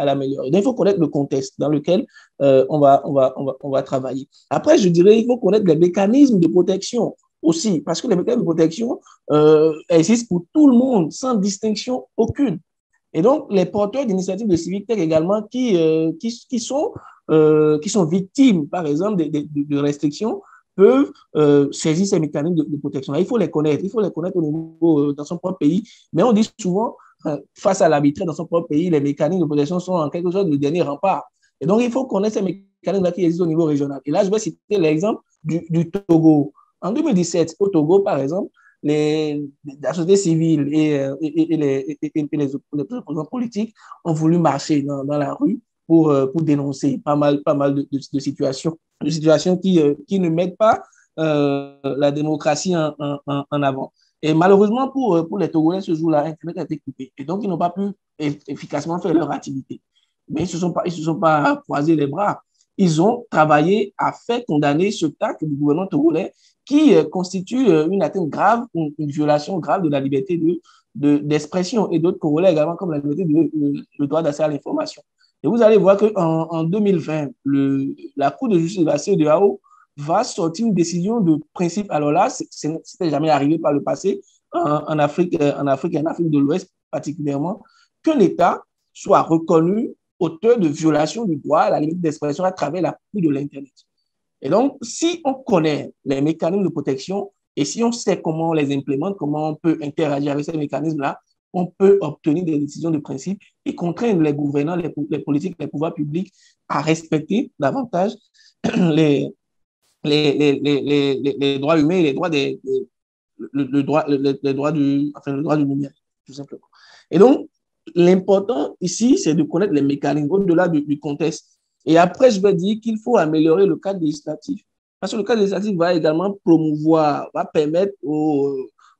Speaker 5: l'améliorer. Donc, il faut connaître le contexte dans lequel on va travailler. Après, je dirais, il faut connaître les mécanismes de protection aussi, parce que les mécanismes de protection existent pour tout le monde, sans distinction aucune. Et donc, les porteurs d'initiatives de civic tech également qui sont victimes, par exemple, de restrictions, peuvent saisir ces mécanismes de protection. Là, il faut les connaître au niveau dans son propre pays. Mais on dit souvent, face à l'arbitraire dans son propre pays, les mécanismes de protection sont en quelque sorte le dernier rempart. Et donc, il faut connaître ces mécanismes-là qui existent au niveau régional. Et là, je vais citer l'exemple du Togo. En 2017, au Togo, par exemple, la société civile et les opposants politiques ont voulu marcher dans la rue pour dénoncer pas mal de situations qui ne mettent pas la démocratie en avant. Et malheureusement, pour les Togolais, ce jour-là, Internet a été coupé. Et donc, ils n'ont pas pu efficacement faire leur activité. Mais ils ne se sont pas croisés les bras. Ils ont travaillé à faire condamner ce acte du gouvernement togolais qui constitue une atteinte grave, une violation grave de la liberté d'expression et d'autres Congolais également, comme la liberté le droit d'accès à l'information. Et vous allez voir qu'en 2020, la Cour de justice de la CEDEAO va sortir une décision de principe. Alors là, c'était jamais arrivé par le passé en Afrique et en Afrique de l'Ouest particulièrement, qu'un État soit reconnu auteur de violation du droit à la limite d'expression à travers l'appui de l'Internet. Et donc, si on connaît les mécanismes de protection et si on sait comment on les implémente, comment on peut interagir avec ces mécanismes-là, on peut obtenir des décisions de principe et contraindre les gouvernants, les politiques, les pouvoirs publics à respecter davantage les droits humains et les droits le droit du numérique, tout simplement. Et donc, l'important ici, c'est de connaître les mécanismes au-delà du contexte. Et après, je vais dire qu'il faut améliorer le cadre législatif. Parce que le cadre législatif va également promouvoir, va permettre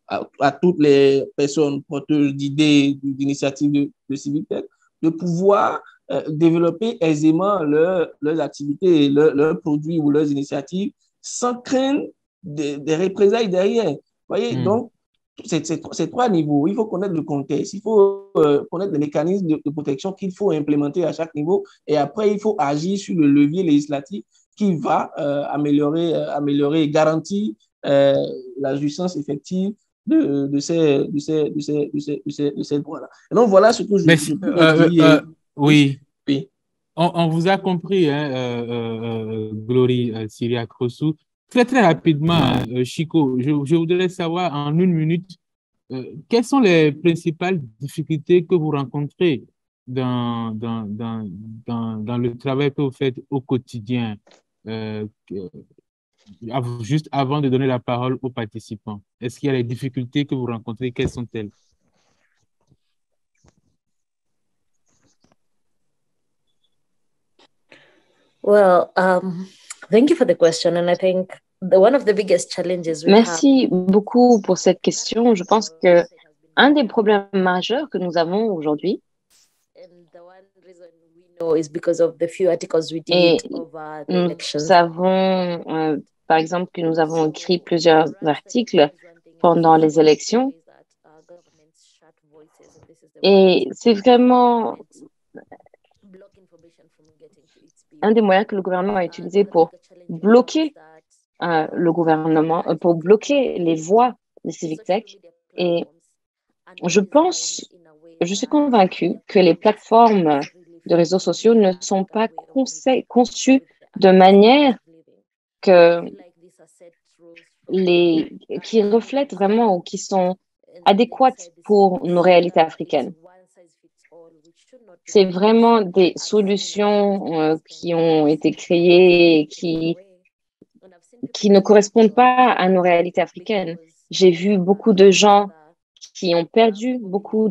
Speaker 5: à toutes les personnes porteuses d'idées, d'initiatives de civic tech, de pouvoir développer aisément leurs activités, leurs produits ou leurs initiatives sans craindre des représailles derrière. Vous voyez, donc, c'est trois niveaux. Il faut connaître le contexte, il faut connaître les mécanismes de protection qu'il faut implémenter à chaque niveau et après, il faut agir sur le levier législatif qui va améliorer et garantir la jouissance effective de ces droits-là. Et donc, voilà ce que je peux dire.
Speaker 1: Oui.
Speaker 5: Oui.
Speaker 1: On vous a compris, hein, Glory Siriakosu. Très, très rapidement, Chico, je voudrais savoir en une minute, quelles sont les principales difficultés que vous rencontrez dans le travail que vous faites au quotidien, juste avant de donner la parole aux participants? Est-ce qu'il y a des difficultés que vous rencontrez? Quelles sont-elles?
Speaker 3: Well, thank you for the question. And I think one of the biggest challenges we
Speaker 4: Merci beaucoup pour cette question. Je pense que un des problèmes majeurs que nous avons aujourd'hui, et nous savons, par exemple, que nous avons écrit plusieurs articles pendant les élections, et c'est vraiment un des moyens que le gouvernement a utilisé pour bloquer pour bloquer les voix des civic tech. Et je suis convaincue que les plateformes de réseaux sociaux ne sont pas conçues de manière qui reflètent vraiment ou qui sont adéquates pour nos réalités africaines. C'est vraiment des solutions qui ont été créées et qui ne correspondent pas à nos réalités africaines. J'ai vu beaucoup de gens qui ont perdu beaucoup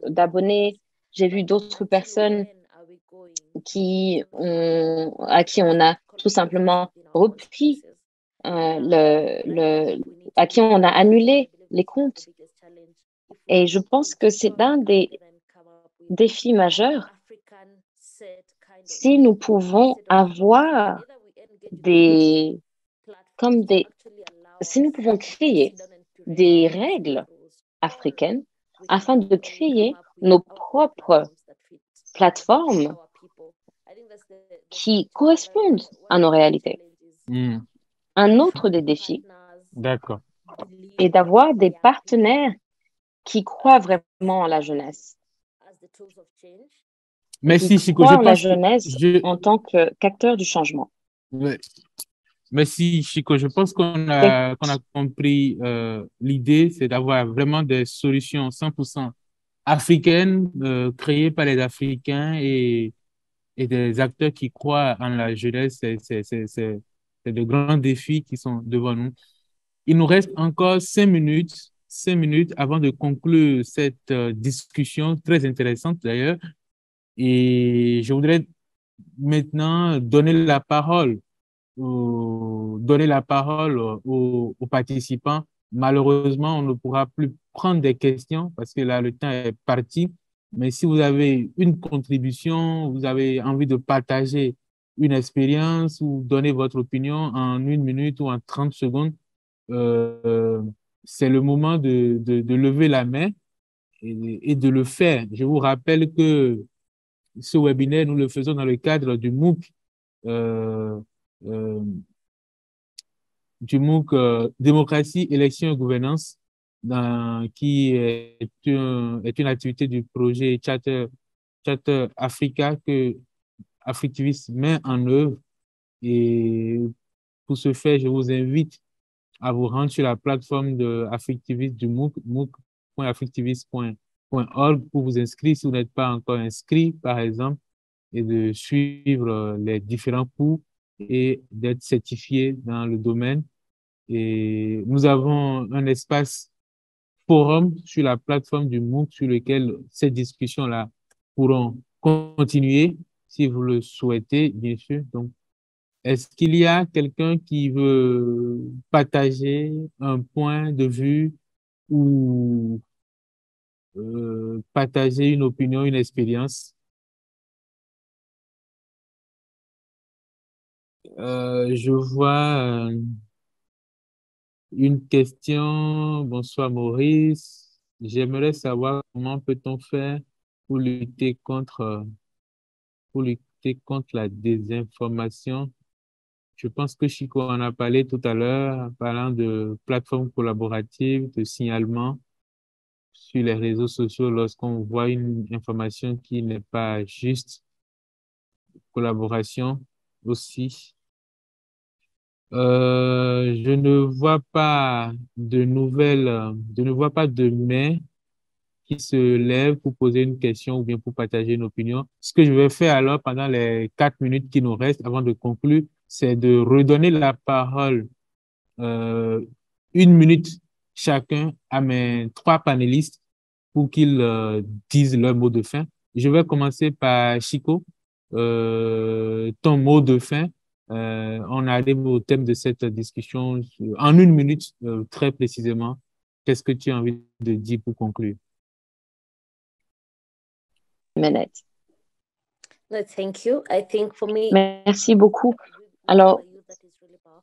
Speaker 4: d'abonnés. J'ai vu d'autres personnes à qui on a tout simplement repris, à qui on a annulé les comptes. Et je pense que c'est un des défis majeurs. Si nous pouvons avoir si nous pouvons créer des règles africaines afin de créer nos propres plateformes qui correspondent à nos réalités. Un autre des défis est d'avoir des partenaires qui croient vraiment en la jeunesse.
Speaker 1: Merci, Chico.
Speaker 4: Je pense la jeunesse en tant qu'acteur du changement.
Speaker 1: Merci, Chico. Je pense qu'on a compris l'idée, c'est d'avoir vraiment des solutions 100% africaines, créées par les Africains et des acteurs qui croient en la jeunesse. C'est de grands défis qui sont devant nous. Il nous reste encore 5 minutes avant de conclure cette discussion très intéressante d'ailleurs. Et je voudrais maintenant donner la parole aux participants. Malheureusement, on ne pourra plus prendre des questions parce que là, le temps est parti. Mais si vous avez une contribution, vous avez envie de partager une expérience ou donner votre opinion en 1 minute ou en 30 secondes, c'est le moment de lever la main et de le faire. Je vous rappelle que ce webinaire, nous le faisons dans le cadre du MOOC, Démocratie, élection et gouvernance, qui est une activité du projet Charter Africa que Africtivist met en œuvre. Et pour ce faire, je vous invite à vous rendre sur la plateforme de Africtivist du MOOC, mooc.africtivist.org pour vous inscrire si vous n'êtes pas encore inscrit, par exemple, et de suivre les différents cours et d'être certifié dans le domaine. Et nous avons un espace forum sur la plateforme du MOOC sur lequel ces discussions-là pourront continuer si vous le souhaitez, bien sûr. Donc, est-ce qu'il y a quelqu'un qui veut partager un point de vue ou partager une opinion, une expérience? Je vois une question. Bonsoir Maurice. J'aimerais savoir comment peut-on faire pour lutter contre la désinformation. Je pense que Chico en a parlé tout à l'heure, en parlant de plateformes collaboratives, de signalement sur les réseaux sociaux lorsqu'on voit une information qui n'est pas juste, collaboration aussi. Je ne vois pas de nouvelles, je ne vois pas de main qui se lève pour poser une question ou bien pour partager une opinion. Ce que je vais faire alors pendant les 4 minutes qui nous restent avant de conclure, c'est de redonner la parole 1 minute chacun à mes 3 panélistes pour qu'ils disent leur mot de fin. Je vais commencer par Chico. Ton mot de fin. On arrive au thème de cette discussion en 1 minute, très précisément. Qu'est-ce que tu as envie de dire pour conclure?
Speaker 4: Minute.
Speaker 3: No, thank you. I think for me,
Speaker 4: Merci beaucoup. Alors,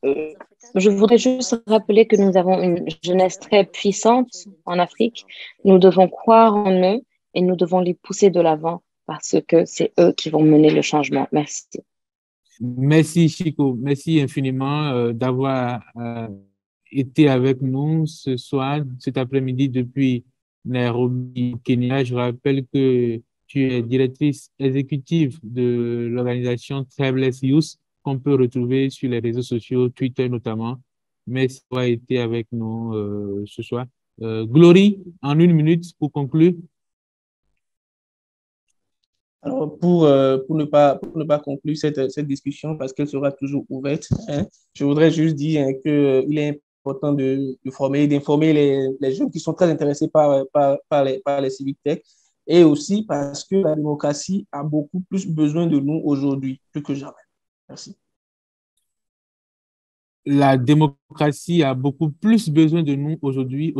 Speaker 4: je voudrais juste rappeler que nous avons une jeunesse très puissante en Afrique. Nous devons croire en eux et nous devons les pousser de l'avant parce que c'est eux qui vont mener le changement. Merci.
Speaker 1: Merci Chico, merci infiniment d'avoir été avec nous ce soir, cet après-midi depuis Nairobi, Kenya. Je rappelle que tu es directrice exécutive de l'organisation Travelers Youth qu'on peut retrouver sur les réseaux sociaux, Twitter notamment. Merci d'avoir été avec nous ce soir. Glory, en 1 minute pour conclure.
Speaker 5: Alors, pour ne pas conclure cette discussion, parce qu'elle sera toujours ouverte, hein, je voudrais juste dire qu'il est important de former et d'informer les jeunes qui sont très intéressés par les civic tech, et aussi parce que la démocratie a beaucoup plus besoin de nous aujourd'hui, plus que jamais. Merci.
Speaker 1: La démocratie a beaucoup plus besoin de nous aujourd'hui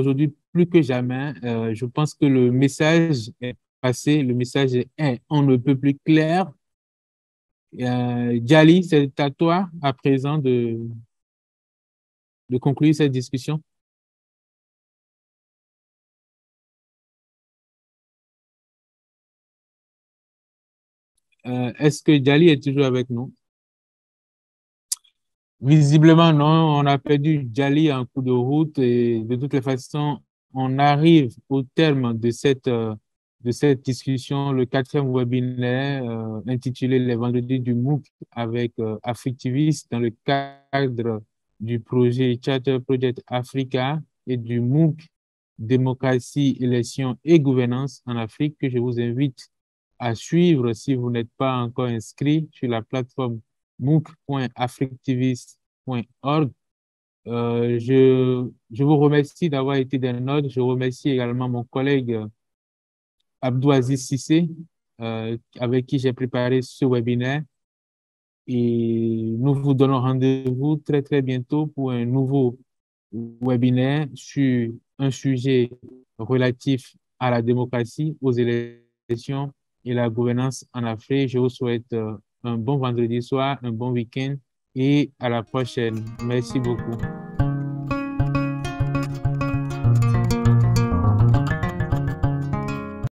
Speaker 1: plus que jamais. Je pense que le message est passé, le message est on ne peut plus clair. Djali, c'est à toi à présent de conclure cette discussion. Est-ce que Djali est toujours avec nous? Visiblement, non. On a perdu Djali en cours de route et de toutes les façons, on arrive au terme de cette discussion, le 4e webinaire intitulé Les Vendredis du MOOC avec Africtivist dans le cadre du projet Charter Project Africa et du MOOC Démocratie, élection et gouvernance en Afrique que je vous invite à suivre si vous n'êtes pas encore inscrit sur la plateforme mooc.africtivist.org. Je vous remercie d'avoir été des nôtres. Je remercie également mon collègue Abdou Aziz Sissé, avec qui j'ai préparé ce webinaire. Et nous vous donnons rendez-vous très, très bientôt pour un nouveau webinaire sur un sujet relatif à la démocratie, aux élections et la gouvernance en Afrique. Je vous souhaite un bon vendredi soir, un bon week-end et à la prochaine. Merci beaucoup.